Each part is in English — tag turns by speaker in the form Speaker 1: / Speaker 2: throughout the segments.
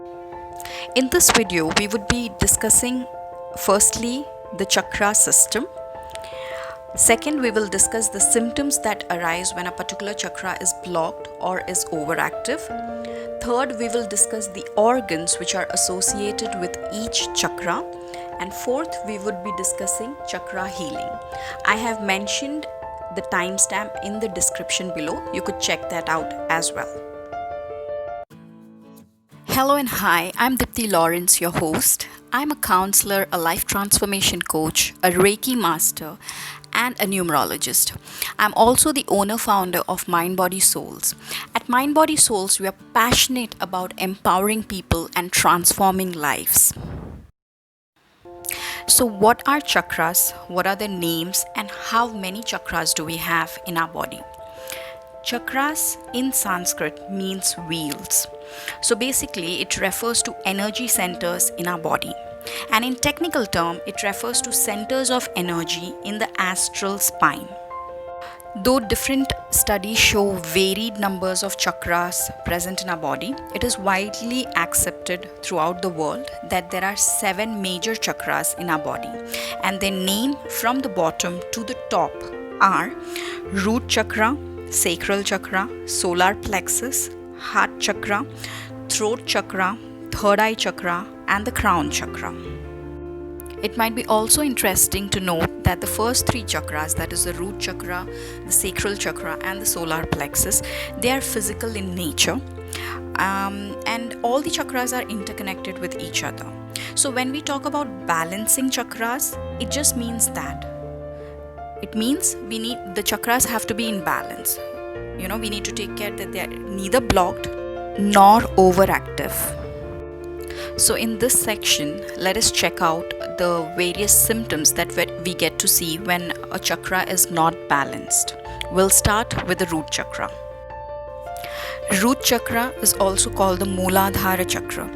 Speaker 1: In this video, we would be discussing firstly the chakra system. Second, we will discuss the symptoms that arise when a particular chakra is blocked or is overactive. Third, we will discuss the organs which are associated with each chakra. And fourth, we would be discussing chakra healing. I have mentioned the timestamp in the description below. You could check that out as well. Hello and hi, I'm Diptii Lawreince, your host. I'm a counselor, a life transformation coach, a REIKI master, and a numerologist. I'm also the owner-founder of Mind Body Souls. At Mind Body Souls, we are passionate about empowering people and transforming lives. So what are chakras? What are their names? And how many chakras do we have in our body? Chakras in Sanskrit means wheels. So basically it refers to energy centers in our body. And in technical term, it refers to centers of energy in the astral spine. Though different studies show varied numbers of chakras present in our body, it is widely accepted throughout the world that there are 7 major chakras in our body, and their name from the bottom to the top are root chakra, sacral chakra, solar plexus, heart chakra, throat chakra, third eye chakra, and the crown chakra. It might be also interesting to note that the first 3 chakras, that is the root chakra, the sacral chakra, and the solar plexus, they are physical in nature, and all the chakras are interconnected with each other. So when we talk about balancing chakras, it just means that it means the chakras have to be in balance. We need to take care that they are neither blocked nor overactive. So in this section, let us check out the various symptoms that we get to see when a chakra is not balanced. We'll start with the root chakra. Root chakra is also called the Mooladhara chakra.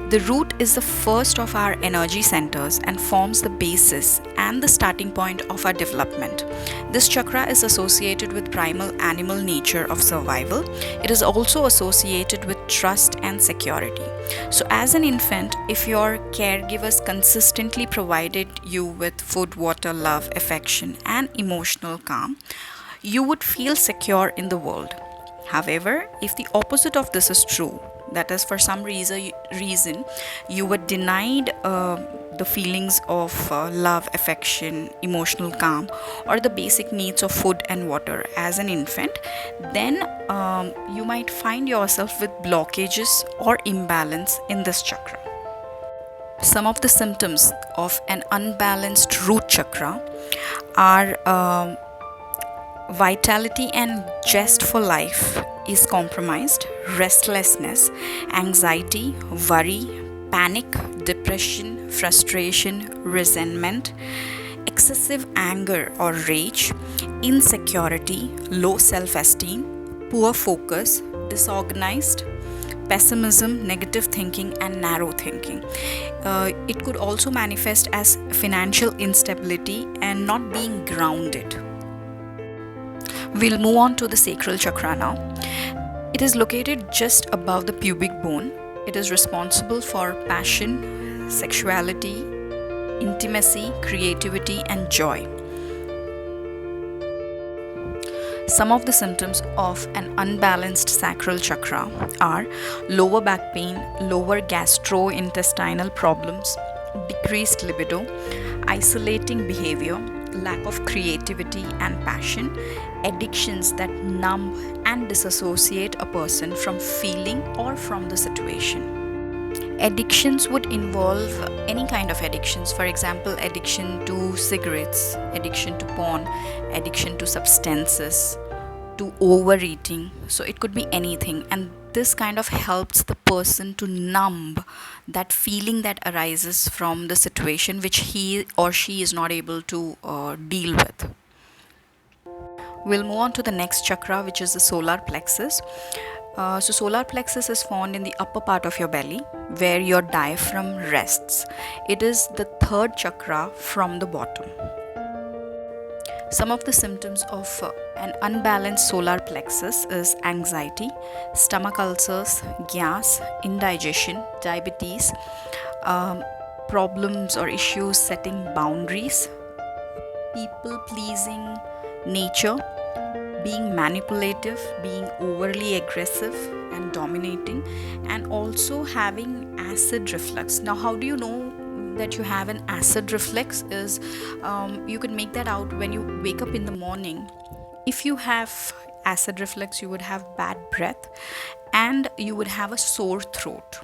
Speaker 1: The root is the first of our energy centers and forms the basis and the starting point of our development. This chakra is associated with primal animal nature of survival. It is also associated with trust and security. So as an infant, if your caregivers consistently provided you with food, water, love, affection, and emotional calm, you would feel secure in the world. However, if the opposite of this is true, that is, for some reason you were denied the feelings of love, affection, emotional calm, or the basic needs of food and water as an infant, then you might find yourself with blockages or imbalance in this chakra. Some of the symptoms of an unbalanced root chakra are vitality and zest for life is compromised, restlessness, anxiety, worry, panic, depression, frustration, resentment, excessive anger or rage, insecurity, low self-esteem, poor focus, disorganized, pessimism, negative thinking, and narrow thinking. It could also manifest as financial instability and not being grounded. We'll move on to the sacral chakra now. It is located just above the pubic bone. It is responsible for passion, sexuality, intimacy, creativity, and joy. Some of the symptoms of an unbalanced sacral chakra are lower back pain, lower gastrointestinal problems, decreased libido, isolating behavior, lack of creativity and passion, addictions that numb and disassociate a person from feeling or from the situation. Addictions would involve any kind of addictions. For example, addiction to cigarettes, addiction to porn, addiction to substances, to overeating. So it could be anything, and this kind of helps the person to numb that feeling that arises from the situation which he or she is not able to deal with. We'll move on to the next chakra, which is the solar plexus. So solar plexus is found in the upper part of your belly where your diaphragm rests. It is the third chakra from the bottom. Some of the symptoms of an unbalanced solar plexus is anxiety, stomach ulcers, gas, indigestion, diabetes, um, problems or issues setting boundaries, people pleasing nature, being manipulative, being overly aggressive and dominating, and also having acid reflux. Now, how do you know that you have an acid reflux? Is you can make that out when you wake up in the morning. If you have acid reflux, you would have bad breath and you would have a sore throat.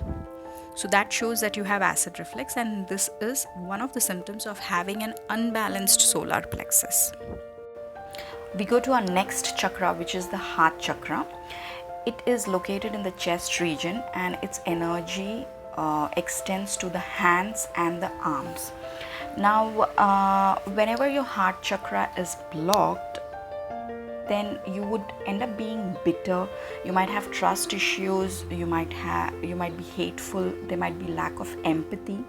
Speaker 1: So that shows that you have acid reflux, and this is one of the symptoms of having an unbalanced solar plexus. We go to our next chakra, which is the heart chakra. It is located in the chest region, and its energy extends to the hands and the arms. Now, whenever your heart chakra is blocked, then you would end up being bitter. You might have trust issues. You might be hateful. There might be lack of empathy,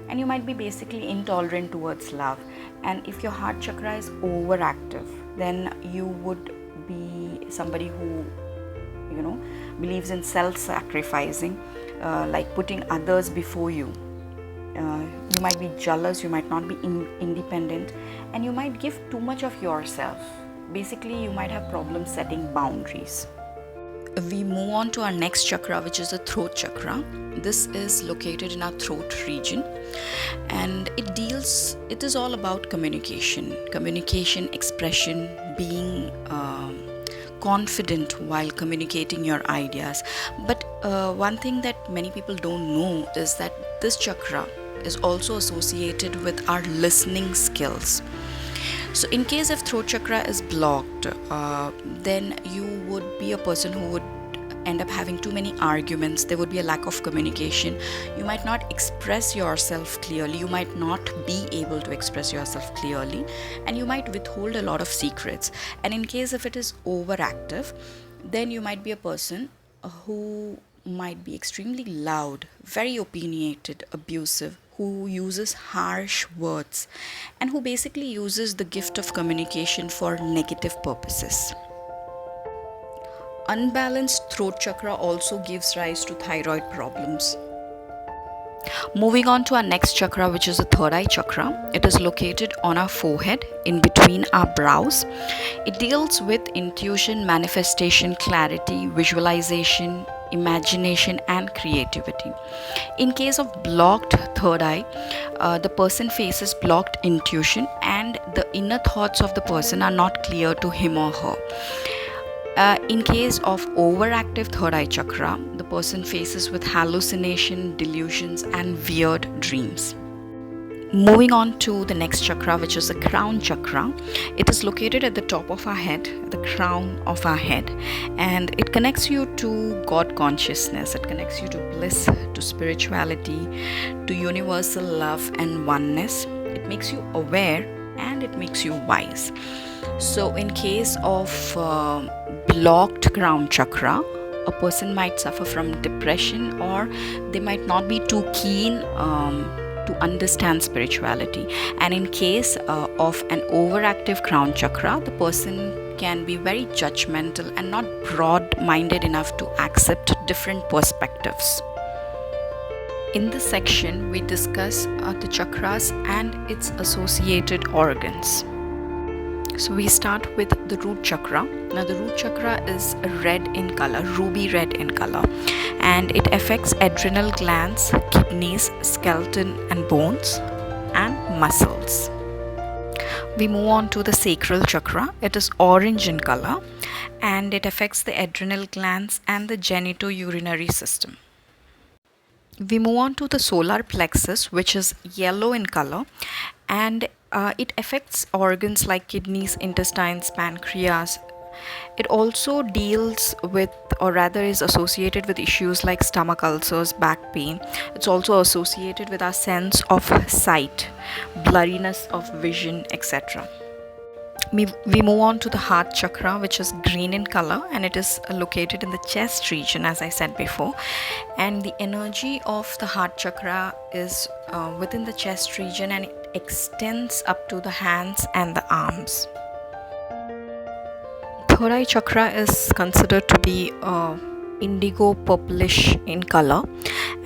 Speaker 1: and you might be basically intolerant towards love. And if your heart chakra is overactive, then you would be somebody who believes in self-sacrificing, like putting others before you. You might be jealous, you might not be independent, and you might give too much of yourself. Basically, you might have problems setting boundaries. We move on to our next chakra, which is the throat chakra. This is located in our throat region, and it is all about communication, expression, being confident while communicating your ideas. But one thing that many people don't know is that this chakra is also associated with our listening skills. So in case if throat chakra is blocked, then you would be a person who would end up having too many arguments. There would be a lack of communication. You might not express yourself clearly. You might not be able to express yourself clearly, and you might withhold a lot of secrets. And in case if it is overactive, then you might be a person who might be extremely loud, very opinionated, abusive, who uses harsh words, and who basically uses the gift of communication for negative purposes. Unbalanced throat chakra also gives rise to thyroid problems. Moving on to our next chakra, which is the third eye chakra. It is located on our forehead, in between our brows. It deals with intuition, manifestation, clarity, visualization, imagination, and creativity. In case of blocked third eye, the person faces blocked intuition, and the inner thoughts of the person are not clear to him or her. In case of overactive third eye chakra, the person faces with hallucination, delusions, and weird dreams. Moving on to the next chakra, which is the crown chakra. It is located at the top of our head, the crown of our head, and it connects you to God consciousness. It connects you to bliss, to spirituality, to universal love and oneness. It makes you aware and it makes you wise. So in case of blocked crown chakra, a person might suffer from depression, or they might not be too keen to understand spirituality. And in case of an overactive crown chakra, the person can be very judgmental and not broad-minded enough to accept different perspectives. In this section, we discuss the chakras and its associated organs. So we start with the root chakra. Now the root chakra is red in color, ruby red in color, and it affects adrenal glands, kidneys, skeleton and bones, and muscles. We move on to the sacral chakra. It is orange in color, and it affects the adrenal glands and the genitourinary system. We move on to the solar plexus, which is yellow in color, and it affects organs like kidneys, intestines, pancreas. It also deals with, or rather is associated with, issues like stomach ulcers, back pain. It's also associated with our sense of sight, blurriness of vision, etc. We move on to the heart chakra, which is green in color, and it is located in the chest region, as I said before. And the energy of the heart chakra is within the chest region, and it extends up to the hands and the arms. Third eye chakra is considered to be indigo purplish in color,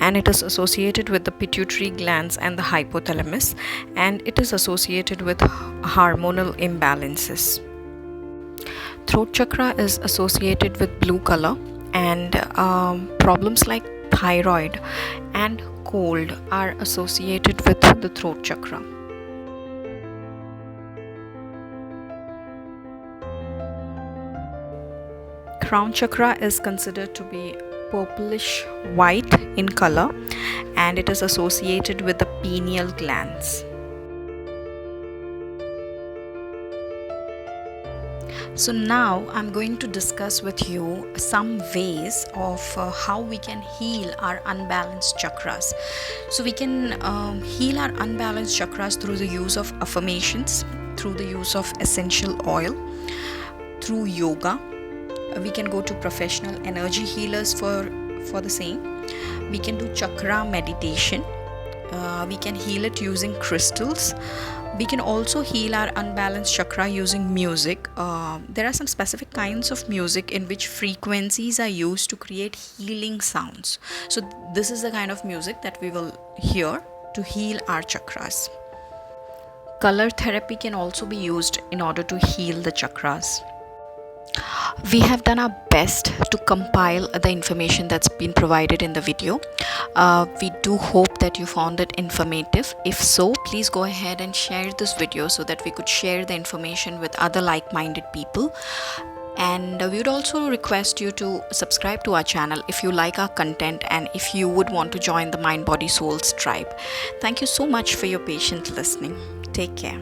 Speaker 1: and it is associated with the pituitary glands and the hypothalamus, and it is associated with hormonal imbalances. Throat chakra is associated with blue color, and problems like thyroid and cold are associated with the throat chakra. Crown chakra is considered to be purplish white in color, and it is associated with the pineal glands. So now I'm going to discuss with you some ways of how we can heal our unbalanced chakras. So we can heal our unbalanced chakras through the use of affirmations, through the use of essential oil, through yoga. We can go to professional energy healers for the same. We can do chakra meditation. We can heal it using crystals. We can also heal our unbalanced chakra using music. There are some specific kinds of music in which frequencies are used to create healing sounds. So this is the kind of music that we will hear to heal our chakras. Color therapy can also be used in order to heal the chakras. We have done our best to compile the information that's been provided in the video. We do hope that you found it informative. If so, please go ahead and share this video so that we could share the information with other like-minded people. And we would also request you to subscribe to our channel if you like our content and if you would want to join the Mind Body Souls tribe. Thank you so much for your patient listening. Take care.